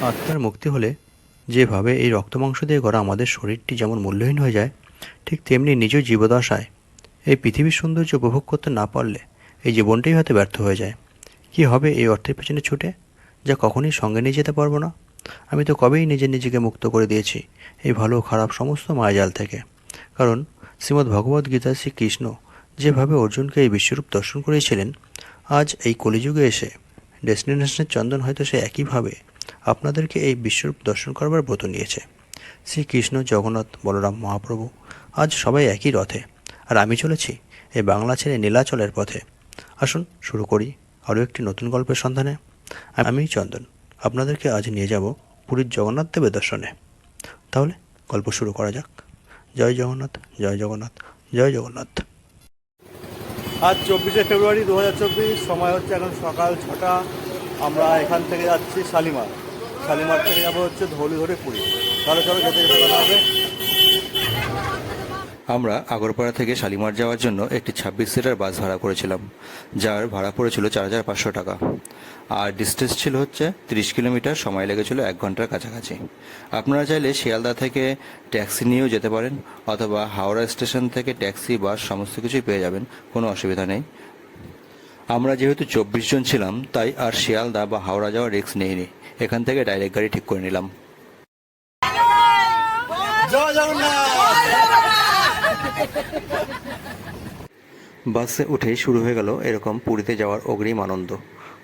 আত্মার মুক্তি হলে যেভাবে এই রক্তমাংস দিয়ে গড়া আমাদের শরীরটি যেমন মূল্যহীন হয়ে যায়, ঠিক তেমনি নিজ জীবদশায় এই পৃথিবীর সৌন্দর্য উপভোগ করতে না পারলে এই জীবনটাই হয়তো ব্যর্থ হয়ে যায়। কি হবে এই অর্থের পেছনে ছুটে, যা কখনোই সঙ্গে নিয়ে যেতে পারবো না? আমি তো কবেই নিজেকে মুক্ত করে দিয়েছি এই ভালো খারাপ সমস্ত মায়াজাল থেকে। কারণ শ্রীমদ্ ভগবদ্ গীতা শ্রীকৃষ্ণ যেভাবে অর্জুনকে এই বিশ্বরূপ দর্শন করিয়েছিলেন, আজ এই কলিযুগে এসে ডেস্টিনেশনের চন্দন হয়তো সে একইভাবে আপনাদেরকে এই বিশ্বরূপ দর্শন করবার ব্রত নিয়েছে। শ্রীকৃষ্ণ, জগন্নাথ, বলরাম, মহাপ্রভু আজ সবাই একই রথে, আর আমি চলেছি এই বাংলা ছেড়ে নীলাচলের পথে। আসুন শুরু করি আরও একটি নতুন গল্পের সন্ধানে। আমি চন্দন আপনাদেরকে আজ নিয়ে যাব পুরীর জগন্নাথ দেবের দর্শনে। তাহলে গল্প শুরু করা যাক। জয় জগন্নাথ, জয় জগন্নাথ, জয় জগন্নাথ। আজ 24শে ফেব্রুয়ারি 2024, সময় হচ্ছে এখন সকাল 6টা। আমরা এখান থেকে যাচ্ছি শালিমার। শালিমার থেকে যাবো হচ্ছে ধৌলি ধরে পুরী। তাহলে চলো যেতে যেতে কথা হবে। আমরা আগরপাড়া থেকে শালিমার যাওয়ার জন্য একটি 26 সিটার বাস ভাড়া করেছিলাম, যার ভাড়া পড়েছিল 4,500 টাকা। আর ডিস্টেন্স ছিল হচ্ছে 30 কিলোমিটার, সময় লেগেছিল 1 ঘন্টার কাছাকাছি। আপনারা চাইলে শিয়ালদা থেকে ট্যাক্সি নিয়েও যেতে পারেন, অথবা হাওড়া স্টেশন থেকে ট্যাক্সি, বাস সমস্ত কিছুই পেয়ে যাবেন, কোনো অসুবিধা নেই। আমরা যেহেতু 24 জন ছিলাম, তাই আর শিয়ালদা বা হাওড়া যাওয়ার রিস্ক নেইনি, এখান থেকে ডাইরেক্ট গাড়ি ঠিক করে নিলাম। জয় জগন্নাথ। বাসে উঠেই শুরু হয়ে গেল এরকম পুরীতে যাওয়ার অগ্রিম আনন্দ।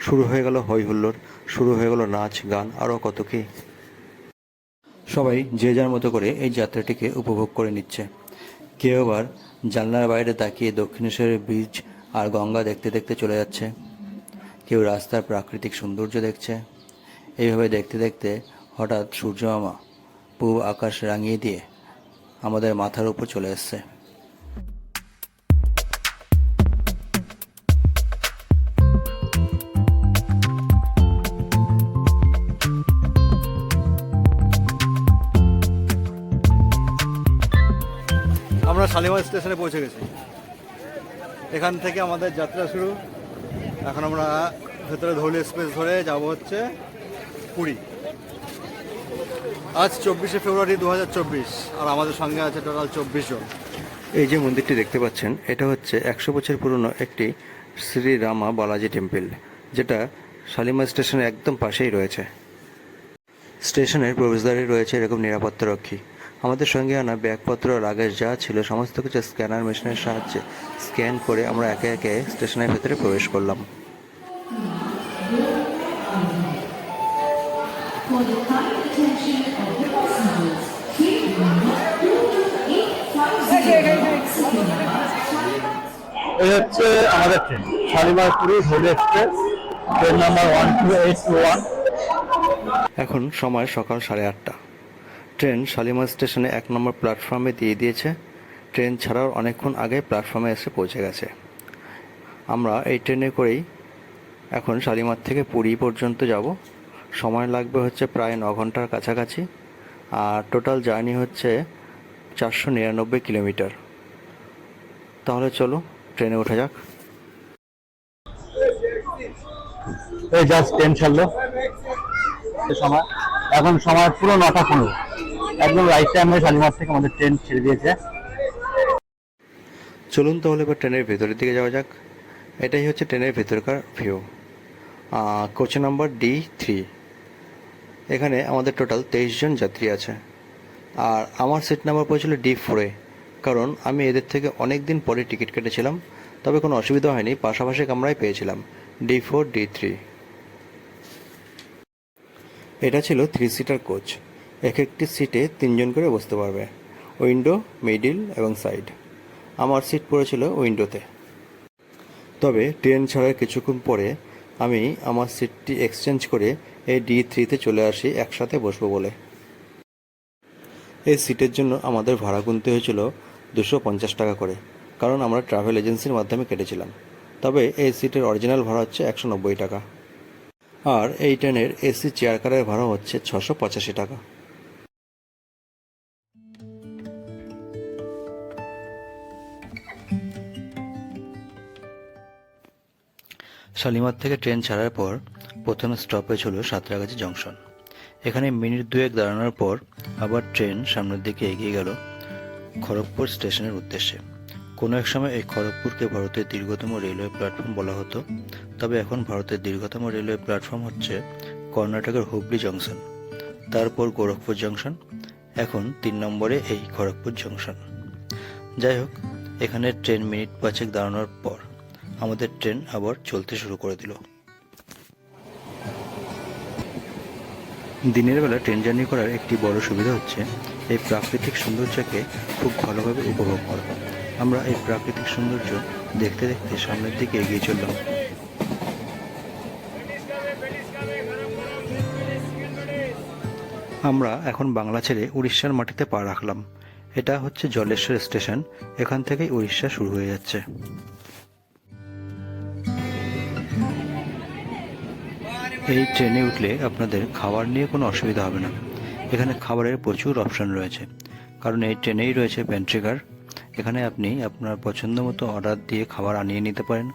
শুরু হয়ে গেল হই হুল্লোড়, শুরু হয়ে গেল নাচ গান, আরও কত কি। সবাই যে যার মতো করে এই যাত্রাটিকে উপভোগ করে নিচ্ছে। কেউ আবার জানলার বাইরে তাকিয়ে দক্ষিণেশ্বরের বীচ আর গঙ্গা দেখতে দেখতে চলে যাচ্ছে, কেউ রাস্তার প্রাকৃতিক সৌন্দর্য দেখছে। এইভাবে দেখতে দেখতে হঠাৎ সূর্যমামা পূব আকাশ রাঙিয়ে দিয়ে আমাদের মাথার উপর চলে এসছে। আমরা শালিমার স্টেশনে পৌঁছে গেছি। এখান থেকে আমাদের যাত্রা শুরু। এখন আমরা ভেতরে ধৌলি এক্সপ্রেস ধরে যাব হচ্ছে পুরী। আজ 24শে ফেব্রুয়ারি 2024, আর আমাদের সঙ্গে আছে টোটাল 24 জন। এই যে মন্দিরটি দেখতে পাচ্ছেন, এটা হচ্ছে 100 বছর পুরনো একটি শ্রী রামা বালাজি টেম্পল, যেটা শালিমার স্টেশনের একদম পাশেই রয়েছে। স্টেশনের প্রবেশদ্বারে রয়েছে এরকম নিরাপত্তারক্ষী। আমাদের সঙ্গে আনা ব্যাগপত্র, লাগেজ যা ছিল সমস্ত কিছু স্ক্যানার মেশিনের সাহায্যে স্ক্যান করে আমরা একে একে স্টেশনের ভেতরে প্রবেশ করলাম। এই হচ্ছে আমাদের train, Shalimar Puri Dhauli express, train number 12821। এখন সময় সকাল 8:30। ট্রেন শালিমার স্টেশনে 1 নম্বর প্ল্যাটফর্মে দিয়ে দিয়েছে। ট্রেন ছাড়ার অনেকক্ষণ আগে প্ল্যাটফর্মে এসে পৌঁছে গেছে। আমরা এই ট্রেনে করেই এখন শালিমার থেকে পুরী পর্যন্ত যাব। সময় লাগবে হচ্ছে প্রায় 9 ঘন্টার কাছাকাছি, আর টোটাল জার্নি হচ্ছে 499 কিলোমিটার। তাহলে চলো ট্রেনে ওঠা যাক। এই জাস্ট ট্রেন ছাড়লো। সময় এখন সময় পুরো 9টা 15, একদম রাইট টাইমে শালিমার থেকে আমাদের ট্রেন ছেড়ে দিয়েছে। চলুন তাহলে এবার ট্রেনের ভেতরের দিকে যাওয়া যাক। এটাই হচ্ছে ট্রেনের ভেতরকার ভিউ। Coach number D3। এখানে আমাদের টোটাল 23 জন যাত্রী আছে, আর আমার সিট নাম্বার পড়েছিল D4-এ, কারণ আমি এদের থেকে অনেক দিন পরে টিকিট কেটেছিলাম। তবে কোনো অসুবিধা হয়নি, পাশাপাশি কামরায় পেয়েছিলাম D4, D3। এটা ছিল 3 সিটার কোচ। এক একটি সিটে 3 জন করে বসতে পারবে, উইন্ডো, মিডিল এবং সাইড। আমার সিট পড়েছিল উইন্ডোতে। তবে ট্রেন ছাড়ার কিছুক্ষণ পরে আমি আমার সিটটি এক্সচেঞ্জ করে এই D3-তে চলে আসি একসাথে বসবো বলে। এই সিটের জন্য আমাদের ভাড়া গুনতে হয়েছিল 250 টাকা করে, কারণ আমরা ট্রাভেল এজেন্সির মাধ্যমে কেটেছিলাম। তবে এই সিটের অরিজিনাল ভাড়া হচ্ছে 190 টাকা, আর এই ট্রেনের এসি চেয়ার কারের ভাড়া হচ্ছে 685 টাকা। শালিমার থেকে ট্রেন ছাড়ার পর প্রথম স্টপেজ হলো সাঁতরাগাছি জংশন। এখানে মিনিট দুয়েক দাঁড়ানোর পর আবার ট্রেন সামনের দিকে এগিয়ে গেল খড়গপুর স্টেশনের উদ্দেশ্যে। কোনো এক সময় এই খড়গপুরকে ভারতের দীর্ঘতম রেলওয়ে প্ল্যাটফর্ম বলা হতো, তবে এখন ভারতের দীর্ঘতম রেলওয়ে প্ল্যাটফর্ম হচ্ছে কর্ণাটকের হুবলি জংশন, তারপর গোরখপুর জংশন, এখন 3 নম্বরে এই খড়গপুর জংশন। যাই হোক, এখানে ট্রেন মিনিট 5 দাঁড়ানোর পর আমাদের ট্রেন আবার চলতে শুরু করে দিল। দিনের বেলা ট্রেন জার্নি করার একটি বড় সুবিধা হচ্ছে এই প্রাকৃতিক সৌন্দর্যকে খুব ভালোভাবে উপভোগ করা। আমরা এই প্রাকৃতিক সৌন্দর্য দেখতে দেখতে সামনের দিকে এগিয়ে চললাম। আমরা এখন বাংলা ছেড়ে উড়িষ্যার মাটিতে পা রাখলাম। এটা হচ্ছে জলেশ্বর স্টেশন, এখান থেকেই উড়িষ্যা শুরু হয়ে যাচ্ছে। এই ট্রেনে উঠলে আপনাদের খাবার নিয়ে কোনো অসুবিধা হবে না। এখানে খাবারের প্রচুর অপশন রয়েছে, কারণ এই ট্রেনেই রয়েছে প্যান্ট্রি কার। এখানে আপনি আপনার পছন্দ মতো অর্ডার দিয়ে খাবার আনিয়ে নিতে পারেন।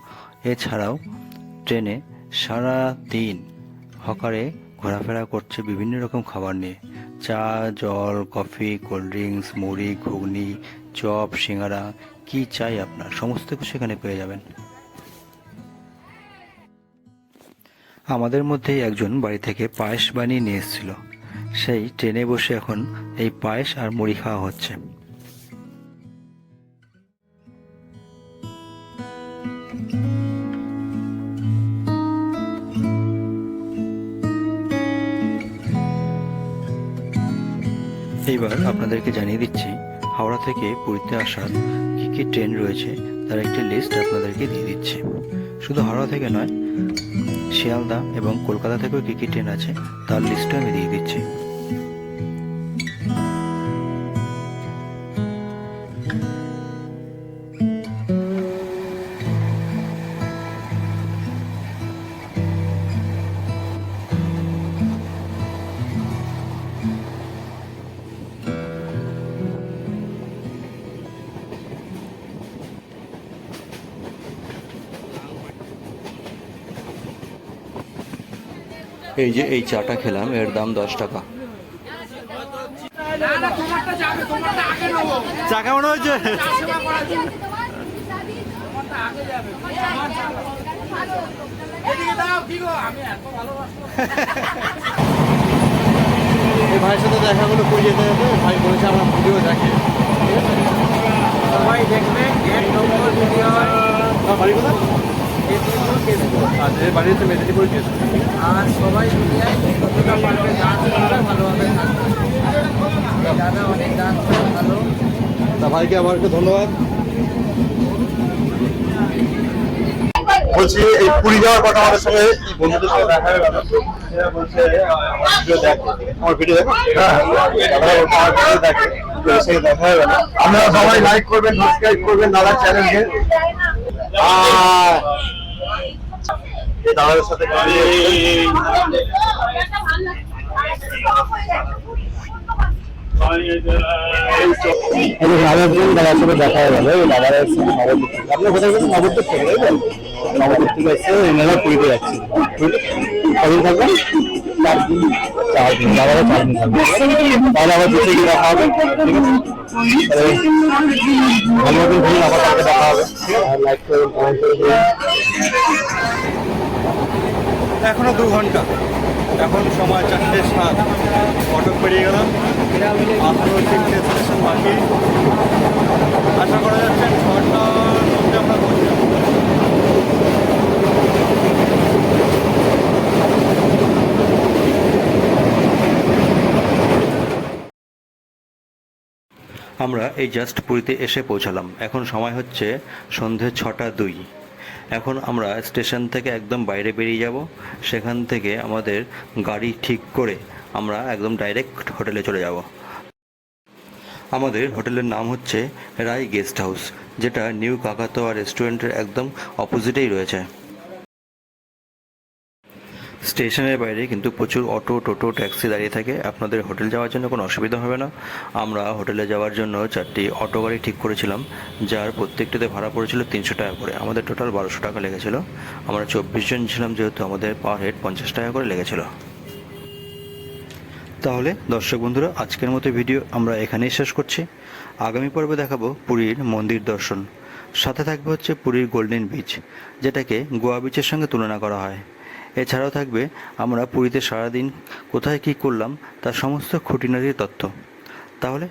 এছাড়াও ট্রেনে সারা দিন হকারে ঘোরাফেরা করছে বিভিন্ন রকম খাবার নিয়ে, চা, জল, কফি, কোল্ড ড্রিঙ্কস, মুড়ি, ঘুগনি, চপ, সিঙ্গারা, কি চাই আপনার সমস্ত কিছু এখানে পেয়ে যাবেন। আমাদের মধ্যেই একজন বাড়ি থেকে পায়েস বানিয়ে নিয়ে এসেছিল, সেই ট্রেনে বসে এখন এই পায়েস আর মুড়ি খাওয়া হচ্ছে। এইবার আপনাদেরকে জানিয়ে দিচ্ছি হাওড়া থেকে পুরীতে আসার কী কী ট্রেন রয়েছে তার একটি লিস্ট আপনাদেরকে দিয়ে দিচ্ছি। শুধু হাওড়া থেকে নয়, শিয়ালদা এবং কলকাতা থেকেও কী কী ট্রেন আছে তার লিস্টও আমি দিয়ে দিচ্ছি। এই যে এই চাটা খেলাম, এর দাম 10 টাকা। চা কেমন হয়েছে? এই ভাইয়ের সাথে দেখা হলো পুরী যেতে যেতে, ভাই বলেছে আমরা ভিডিও দেখে। সবাই দেখবে, 1 নম্বর ভিডিও বাড়ি কোথায়? আচ্ছা, এর বাড়ি হচ্ছে মেদিনীপুর। আর সবাই দুনিয়ায় যতটা পারবে ডান্স করবে, ভালোভাবে থাকবে। দাদা অনেক ডান্স করে ভালো। তা ভাইকে আমার একটু ধন্যবাদ। বলছি এই পুরী যাওয়ার কথা আমাদের সঙ্গে বন্ধুদের সঙ্গে দেখা হয়ে গেল। বলছে আমার ভিডিও দেখো, আমার ভিডিও দেখে, দেখা হয়ে গেল। আপনারা সবাই লাইক করবেন, সাবস্ক্রাইব করবেন দাদার চ্যানেলকে। দাদার সাথে দাদার সাথে দেখা হয়ে গেল। দাদারা এসেছে নবদ্বীপ থেকে। আপনার কোথায় গেছেন? নবদ্বীপ থেকে, তাই তো? নবদ্বীপ থেকে এসছে, এনারা পুরীতে যাচ্ছে। কদিন থাকবেন? 4 দিন। 4 দিন, দাদারা 4 দিন থাকবে। তাহলে আবার দুটো গিয়ে দেখা হবে, ঠিক আছে? ভালো মতন ঘুরুন, আবার কালকে দেখা হবে। লাইক করবেন, কমেন্ট করবেন। এখনো 2 ঘন্টা, এখন সময় 4:07। অটো পেরিয়ে গেলাম, আরও 3টে স্টেশন বাকি। আশা করা যাচ্ছে 6টার মধ্যে আমরা পৌঁছে যাব। আমরা এই জাস্ট পুরীতে এসে পৌঁছালাম। এখন সময় হচ্ছে সন্ধে 6:02। এখন আমরা স্টেশন থেকে একদম বাইরে বেরিয়ে যাব। সেখান থেকে আমাদের গাড়ি ঠিক করে আমরা একদম ডাইরেক্ট হোটেলে চলে যাব। আমাদের হোটেলের নাম হচ্ছে রাই গেস্ট হাউস, যেটা নিউ কাকাতোয়া রেস্টুরেন্টের একদম অপোজিটেই রয়েছে। স্টেশনের বাইরে কিন্তু প্রচুর অটো, টোটো, ট্যাক্সি দাঁড়িয়ে থাকে। আপনাদের হোটেল যাওয়ার জন্য কোনো অসুবিধা হবে না। আমরা হোটেলে যাওয়ার জন্য 4টি অটো গাড়ি ঠিক করেছিলাম, যার প্রত্যেকটিতে ভাড়া পড়েছিল 300 টাকা করে। আমাদের টোটাল 1200 টাকা লেগেছিল। আমরা 24 জন ছিলাম, যেহেতু আমাদের পার হেড 50 টাকা করে লেগেছিল। তাহলে দর্শক বন্ধুরা, আজকের মতো ভিডিও আমরা এখানেই শেষ করছি। আগামী পর্বে দেখাবো পুরীর মন্দির দর্শন, সাথে থাকবে হচ্ছে পুরীর গোল্ডেন বিচ, যেটাকে গোয়া বিচের সঙ্গে তুলনা করা হয়। এছাড়াও থাকবে আমরা পুরীতে সারাদিন কোথায় কী করলাম তার সমস্ত খুঁটিনাটি তথ্য। তাহলে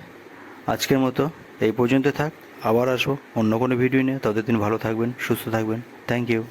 আজকের মতো এই পর্যন্ত থাক, আবার আসবো অন্য কোনো ভিডিও নিয়ে। ততদিন ভালো থাকবেন, সুস্থ থাকবেন। Thank you.